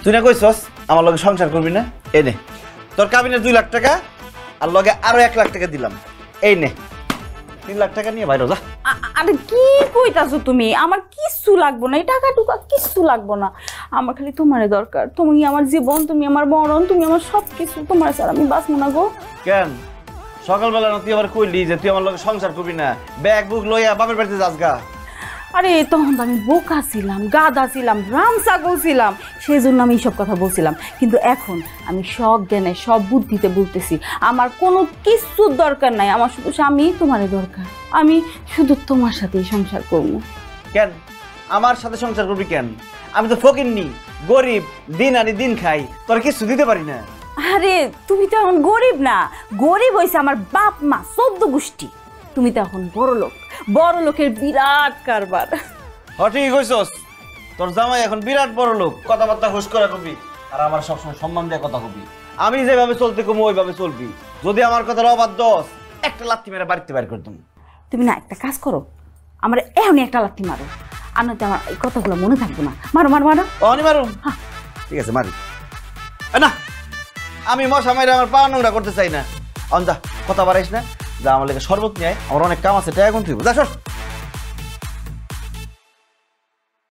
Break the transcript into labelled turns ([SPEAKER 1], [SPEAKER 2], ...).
[SPEAKER 1] তুই না কইছস আমার লগে সংসার করবি না, এই নে তোর কাবিনে 2 লাখ টাকা আর লগে আরো 1 লাখ টাকা দিলাম, এই নে 3 লাখ টাকা নিয়ে বাইরে যা।
[SPEAKER 2] আরে কি কইতাছো তুমি? আমার কিচ্ছু লাগবো না, এই টাকা টুকা কিচ্ছু লাগবো না। আমার খালি তোমারে দরকার। তুমি আমার জীবন, তুমি আমার মরণ, তুমি আমার সবকিছু। তোমার ছাড়া আমি বাঁচবো না গো।
[SPEAKER 1] কেন সকালবেলা না তুই আবার কইলি যে তুই আমার লগে সংসার করবি না, ব্যাগ বুক লইয়া বাপের বাড়িতে যাস গা?
[SPEAKER 2] আরে তখন তো আমি বোকা ছিলাম, গাধা ছিলাম, রাম ছাগল ছিলাম, সেই জন্য আমি এইসব কথা বলছিলাম। কিন্তু এখন আমি সব জ্ঞানে সব বুদ্ধিতে বলতেছি আমার কোনো কিছুর দরকার নাই, আমার শুধু স্বামী তোমারই দরকার। আমি শুধু তোমার সাথেই সংসার করবো।
[SPEAKER 1] কেন আমার সাথে সংসার করবি কেন? আমি তো ফকিন্নি, গরিব, দিন আনি দিন খাই, তোর কিছু দিতে পারি না।
[SPEAKER 2] আরে তুমি তো এখন গরিব না, গরিব হয়েছে আমার বাপ মা 14 গোষ্ঠী। তুমি তো এখন বড় লোক, বড় লোকের বিরাট কারবার।
[SPEAKER 1] ঠিকই কইছস, তোর জামাই এখন বিরাট বড় লোক, কথাবার্তা হুশ করে কবি আর আমার সবসময় সম্মান দিয়ে কথা কবি। আমি যেভাবে চলতে কমু ওইভাবে চলবি, যদি আমার কথার অবাধ্য একটা লাথি মেরে বাড়িতে বাইর করে দেবো।
[SPEAKER 2] তুমি না একটা কাজ করো, আমার এখনই একটা লাথি মারো, আর নয়তো আমার এই কথাগুলো মনে থাকবো না। মারো মারো মারো।
[SPEAKER 1] অনি মারুম?
[SPEAKER 2] হ্যাঁ
[SPEAKER 1] ঠিক আছে মারি। না আমি মশা মাইরে আমার পা নোংরা করতে চাই না। অন যা, কথা বাড়াইস না, যা আমার লেগে শরবত নিয়ে আয়, আমার অনেক কাম আছে, টাকা কোন তুই যা সর।